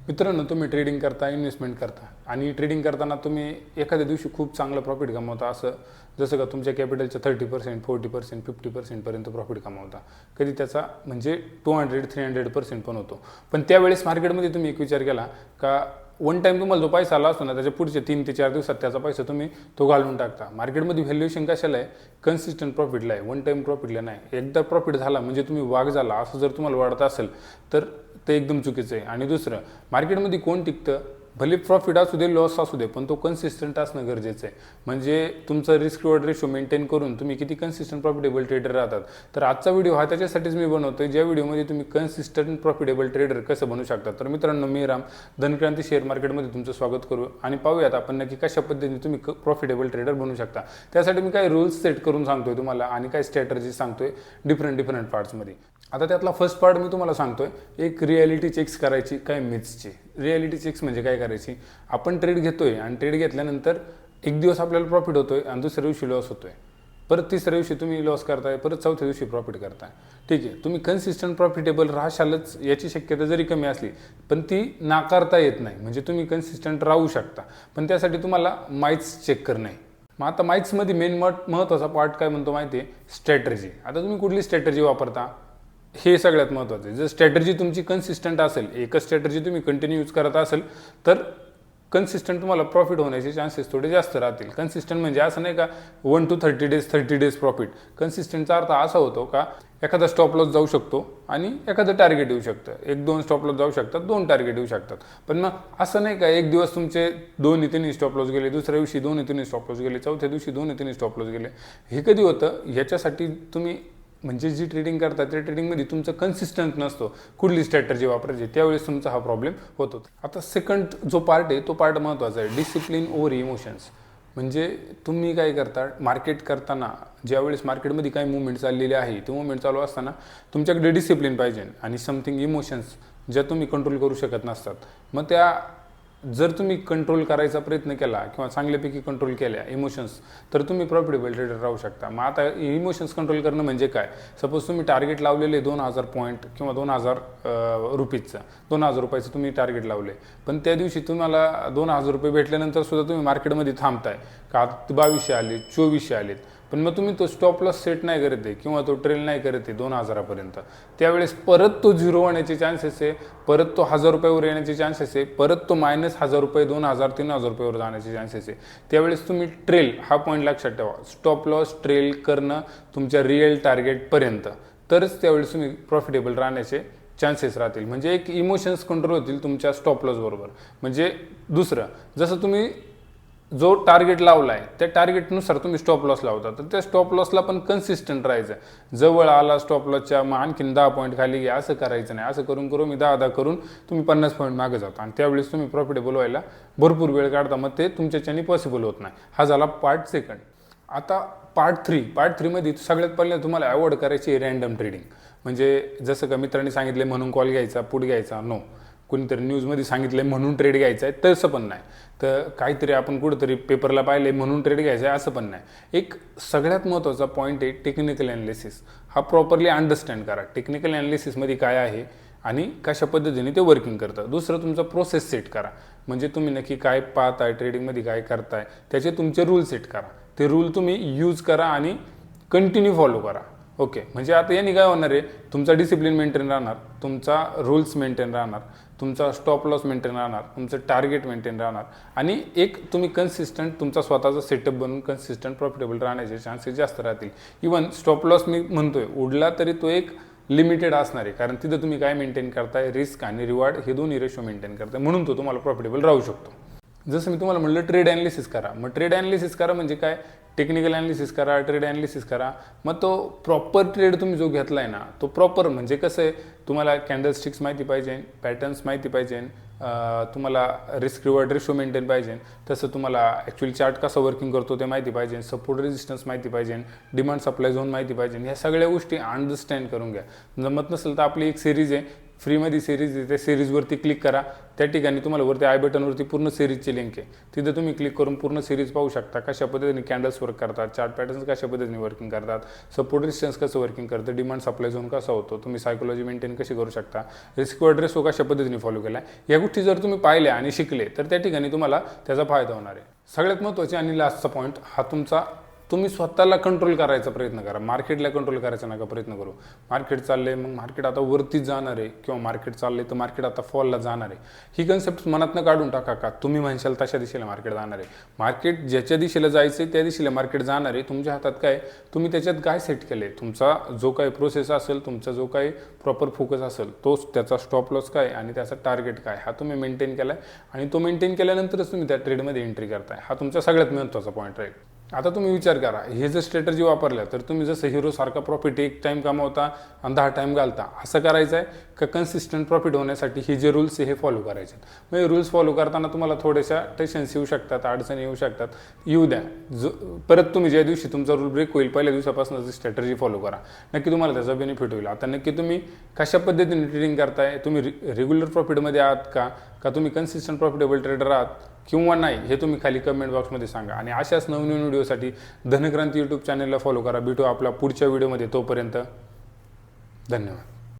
मित्रांनो, तुम्ही ट्रेडिंग करता, इन्व्हेस्टमेंट करता आणि ट्रेडिंग करताना तुम्ही एखाद्या दिवशी खूप चांगलं प्रॉफिट कमवता, असं जसं का तुमच्या कॅपिटलच्या 30%, 40%, 50% प्रॉफिट कमवता. कधी त्याचा म्हणजे 200-300% पण होतो. पण त्यावेळेस मार्केटमध्ये तुम्ही एक विचार केला का वन टाईम तुम्हाला जो पैसा आला असतो ना, त्याच्या पुढच्या 3 ते 4 दिवसात त्याचा पैसा तुम्ही तो घालवून टाकता. मार्केटमध्ये व्हॅल्युएशन कशाला आहे? कन्सिस्टंट प्रॉफिटला आहे, वन टाईम प्रॉफिटला नाही. एकदा प्रॉफिट झाला म्हणजे तुम्ही वाघ झाला असं जर तुम्हाला वाटत असेल तर ते एकदम चुकीचं आहे. आणि दुसरं, मार्केटमध्ये कोण टिकतं? भले प्रॉफिट असू दे, लॉस असू दे, पण तो कन्सिस्टंट असणं गरजेचं आहे. म्हणजे तुमचा रिस्क रिवॉर्ड रेशो मेंटेन करून तुम्ही किती कन्सिस्टंट प्रॉफिटेबल ट्रेडर राहतात. तर आजचा व्हिडिओ हा त्याच्यासाठीच मी बनवतोय, ज्या व्हिडिओमध्ये तुम्ही कन्सिस्टंट प्रॉफिटेबल ट्रेडर कसं बनू शकता. तर मित्रांनो, मी राम धनक्रांती शेअर मार्केटमध्ये तुमचं स्वागत करू आणि पाहूयात आपण नक्की कशा पद्धतीने तुम्ही प्रॉफिटेबल ट्रेडर बनू शकता. त्यासाठी मी काही रूल्स सेट करून सांगतोय तुम्हाला आणि काही स्ट्रॅटर्जी सांगतोय डिफरंट पार्ट्समध्ये. आता त्यातला फर्स्ट पार्ट मी तुम्हाला सांगतोय, एक रियालिटी चेक्स करायची, काय मिथ्सची. रियालिटी चेक्स म्हणजे काय करायची? आपण ट्रेड घेतोय आणि ट्रेड घेतल्यानंतर एक दिवस आपल्याला प्रॉफिट होतोय आणि दुसऱ्या दिवशी लॉस होतोय, परत तिसऱ्या दिवशी तुम्ही लॉस करताय, परत चौथ्या दिवशी प्रॉफिट करताय. ठीक आहे, तुम्ही कन्सिस्टंट प्रॉफिटेबल राहशालच याची शक्यता जरी कमी असली पण ती नाकारता येत नाही. म्हणजे तुम्ही कन्सिस्टंट राहू शकता, पण त्यासाठी तुम्हाला माइट्स चेक करणे. मग आता माइट्समध्ये मेन महत्त्वाचा पार्ट काय म्हणतो माहिती आहे? स्ट्रॅटर्जी. आता तुम्ही कुठली स्ट्रॅटर्जी वापरता हे सगळ्यात महत्त्वाचं आहे. जर स्ट्रॅटर्जी तुमची कन्सिस्टंट असेल, एकच स्ट्रॅटर्जी तुम्ही कंटिन्यू यूज करत असेल तर कन्सिस्टंट तुम्हाला प्रॉफिट होण्याचे चान्सेस थोडे जास्त राहतील. कन्सिस्टंट म्हणजे असं नाही का 1 to 30 डेज प्रॉफिट. कन्सिस्टंटचा अर्थ असा होतो का एखादा स्टॉप लॉस जाऊ शकतो आणि एखादं टार्गेट येऊ शकतं. 1-2 स्टॉप लॉस जाऊ शकतात, 2 टार्गेट येऊ शकतात. पण मग असं नाही का एक दिवस तुमचे 2-3 स्टॉप लॉस गेले, दुसऱ्या दिवशी 2-3 स्टॉप लॉस गेले, चौथ्या दिवशी 2-3 स्टॉप लॉस गेले. हे कधी होतं? ह्याच्यासाठी तुम्ही म्हणजे जी ट्रेडिंग करता त्या ट्रेडिंगमध्ये तुमचं कन्सिस्टंट नसतो कुठली स्ट्रॅटर्जी वापरायची, त्यावेळेस तुमचा हा प्रॉब्लेम होतो. आता सेकंड जो पार्ट आहे तो पार्ट महत्त्वाचा आहे, डिसिप्लिन ओव्हर इमोशन्स. म्हणजे तुम्ही काय करता मार्केट करताना, ज्यावेळेस मार्केटमध्ये काही मुवमेंट चाललेली आहे, ती मुवमेंट चालू असताना तुमच्याकडे डिसिप्लिन पाहिजे आणि समथिंग इमोशन्स ज्या तुम्ही कंट्रोल करू शकत नसतात. मग त्या जर तुम्ही कंट्रोल करायचा प्रयत्न केला किंवा चांगल्यापैकी कंट्रोल केल्या इमोशन्स, तर तुम्ही प्रॉफिटेबल ट्रेडर राहू शकता. मग आता इमोशन्स कंट्रोल करणं म्हणजे काय? सपोज तुम्ही टार्गेट लावलेले 2000 पॉईंट किंवा 2000 रुपीजचं, 2000 रुपयाचं तुम्ही टार्गेट लावले, पण त्या दिवशी तुम्हाला 2000 रुपये भेटल्यानंतर सुद्धा तुम्ही मार्केटमध्ये थांबताय का 2200 आले, 2400 आलेत, पण मग तुम्ही तो स्टॉप लॉस सेट नाही करत आहे किंवा तो ट्रेल नाही करत आहे 2000पर्यंत, त्यावेळेस परत तो झिरो होण्याचे चान्सेस आहे, परत तो 1000 रुपयावर येण्याचे चान्सेस आहे, परत तो -1000 रुपये 2000-3000 रुपयावर जाण्याचे चान्सेस आहे. त्यावेळेस तुम्ही ट्रेल हा पॉईंट लक्षात ठेवा, स्टॉप लॉस ट्रेल करणं तुमच्या रिअल टार्गेटपर्यंत, तरच त्यावेळेस तुम्ही प्रॉफिटेबल राहण्याचे चान्सेस राहतील. म्हणजे एक इमोशन्स कंट्रोल होतील तुमच्या स्टॉप लॉस बरोबर. म्हणजे दुसरं, जसं तुम्ही जो टार्गेट लावला आहे त्या टार्गेटनुसार तुम्ही स्टॉप लॉस लावता, तर त्या स्टॉप लॉसला पण कन्सिस्टंट राहायचं. जवळ आला स्टॉप लॉसच्या मग आणखीन 10 पॉईंट खाली घ्या, असं करायचं नाही. असं करून मी 10 करून तुम्ही 50 पॉईंट मागे जाता आणि त्यावेळेस तुम्ही प्रॉफिटेबल व्हायला भरपूर वेळ काढता. मग ते तुमच्याच्याने पॉसिबल होत नाही. हा झाला पार्ट सेकंड. आता पार्ट 3मध्ये सगळ्यात पहिले तुम्हाला अवॉइड करायची आहे रँडम ट्रेडिंग. म्हणजे जसं का मित्रांनी सांगितले म्हणून कॉल घ्यायचा, पुट घ्यायचा, नो. कोणीतरी न्यूजमध्ये सांगितलं म्हणून ट्रेड घ्यायचा आहे तसं पण नाही. तर काहीतरी आपण कुठंतरी पेपरला पाहिले म्हणून ट्रेड घ्यायचा आहे असं पण नाही. एक सगळ्यात महत्त्वाचा पॉईंट आहे टेक्निकल ॲनालिसिस. हा प्रॉपरली अंडरस्टँड करा टेक्निकल ॲनालिसिसमध्ये काय आहे आणि कशा पद्धतीने ते वर्किंग करतं. दुसरं, तुमचा प्रोसेस सेट करा. म्हणजे तुम्ही नक्की काय पाहताय, ट्रेडिंगमध्ये काय करताय, त्याचे तुमचे रूल सेट करा. ते रूल तुम्ही यूज करा आणि कंटिन्यू फॉलो करा. ओके, म्हणजे आता यांनी काय होणार आहे? तुमचा डिसिप्लिन मेंटेन राहणार, तुमचा रूल्स मेंटेन राहणार, तुमचा स्टॉप लॉस मेंटेन राहणार, तुमचं टार्गेट मेंटेन राहणार आणि एक तुम्ही कन्सिस्टंट तुमचा स्वतःचा सेटअप बनवून कन्सिस्टंट प्रॉफिटेबल राहण्याचे चान्सेस जास्त राहतील. इवन स्टॉप लॉस मी म्हणतोय उडला तरी तो एक लिमिटेड असणार आहे, कारण तिथं तुम्ही काय मेंटेन करताय, रिस्क आणि रिवॉर्ड हे दोन्ही रेशो मेंटेन करताय, म्हणून तो तुम्हाला प्रॉफिटेबल राहू शकतो. जसं मी तुम्हाला म्हटलं ट्रेड ॲनालिसिस करा. मग ट्रेड ॲनालिसिस करा म्हणजे काय? टेक्निकल ॲनालिसिस करा, ट्रेड ॲनालिसिस करा. मग तो प्रॉपर ट्रेड तुम्ही जो घेतला आहे ना, तो प्रॉपर म्हणजे कसं आहे, तुम्हाला कॅन्डलस्टिक्स माहिती पाहिजे, पॅटर्न्स माहिती पाहिजे, तुम्हाला रिस्क रिवॉर्ड रेशो मेंटेन पाहिजे, तसं तुम्हाला ॲक्च्युअली चार्ट कसा वर्किंग करतो ते माहिती पाहिजे, सपोर्ट रेजिस्टन्स माहिती पाहिजे, डिमांड सप्लाय झोन माहिती पाहिजे. ह्या सगळ्या गोष्टी अंडरस्टँड करून घ्या. जमत नसेल तर आपली एक सिरीज आहे फ्रीमध्ये सिरीज आहे, त्या सिरीजवरती क्लिक करा. त्या ठिकाणी तुम्हाला वरती आय बटनवरती पूर्ण सिरीजची लिंक आहे, तिथं तुम्ही क्लिक करून पूर्ण सिरीज पाहू शकता. कशा पद्धतीने कॅन्डल्स वर्क करतात, चार्ट पॅटर्न्स कशा पद्धतीने वर्किंग करतात, सपोर्ट रेजिस्टन्स कसं वर्किंग करतं, डिमांड सप्लाय झोन कसा होतो, तुम्ही सायकोलॉजी मेंटेन कशी करू शकता, रिस्क ॲड्रेस कशा पद्धतीने फॉलो केला, या गोष्टी जर तुम्ही पाहिल्या आणि शिकले तर त्या ठिकाणी तुम्हाला त्याचा फायदा होणार आहे. सगळ्यात महत्त्वाचे आणि लास्टचा पॉईंट हा तुमचा, तुम्ही स्वतःला कंट्रोल करायचा प्रयत्न करा. मार्केटला कंट्रोल करायचा नका प्रयत्न करू. मार्केट चाललंय, मग मार्केट आता वरतीच जाणार आहे, किंवा मार्केट चाललंय तर मार्केट आता फॉलला जाणार आहे, ही कन्सेप्ट मनातनं काढून टाका. का तुम्ही म्हणशाल तशा दिशेला मार्केट जाणार आहे. मार्केट ज्याच्या दिशेला जायचं आहे त्या दिशेला मार्केट जाणार आहे. तुमच्या हातात काय, तुम्ही त्याच्यात काय सेट केले, तुमचा जो काही प्रोसेस असेल, तुमचा जो काही प्रॉपर फोकस असेल, तोच त्याचा स्टॉप लॉस काय आणि त्याचा टार्गेट काय, हा तुम्ही मेंटेन केलाय आणि तो मेंटेन केल्यानंतरच तुम्ही त्या ट्रेडमध्ये एंट्री करताय. हा तुमचा सगळ्यात महत्त्वाचा पॉईंट राहील. आता तुम्ही विचार करा, हे जर स्ट्रॅटर्जी वापरल्या तर तुम्ही जसं हिरोसारखा प्रॉफिट एक टाईम कमावता आणि 10 टाईम घालता, असं करायचं आहे का कन्सिस्टंट प्रॉफिट होण्यासाठी हे जे रूल्स आहे हे फॉलो करायचे. मग हे रूल्स फॉलो करताना तुम्हाला थोड्याशा टेन्शन्स येऊ शकतात, अडचणी येऊ शकतात, येऊ द्या. परत तुम्ही ज्या दिवशी तुमचा रूल ब्रेक होईल पहिल्या दिवसापासून स्ट्रॅटर्जी फॉलो करा, नक्की तुम्हाला त्याचा बेनिफिट होईल. आता नक्की तुम्ही कशा पद्धतीने ट्रेडिंग करताय, तुम्ही रेग्युलर प्रॉफिटमध्ये आहात का तुम्ही कन्सिस्टंट प्रॉफिटेबल ट्रेडर आहात किंवा नाही, हे तुम्ही खाली कमेंट बॉक्समध्ये सांगा. आणि अशाच नवनवीन व्हिडिओसाठी धनक्रांती यूट्यूब चॅनलला फॉलो करा. भेटू आपल्या पुढच्या व्हिडिओमध्ये. तोपर्यंत धन्यवाद.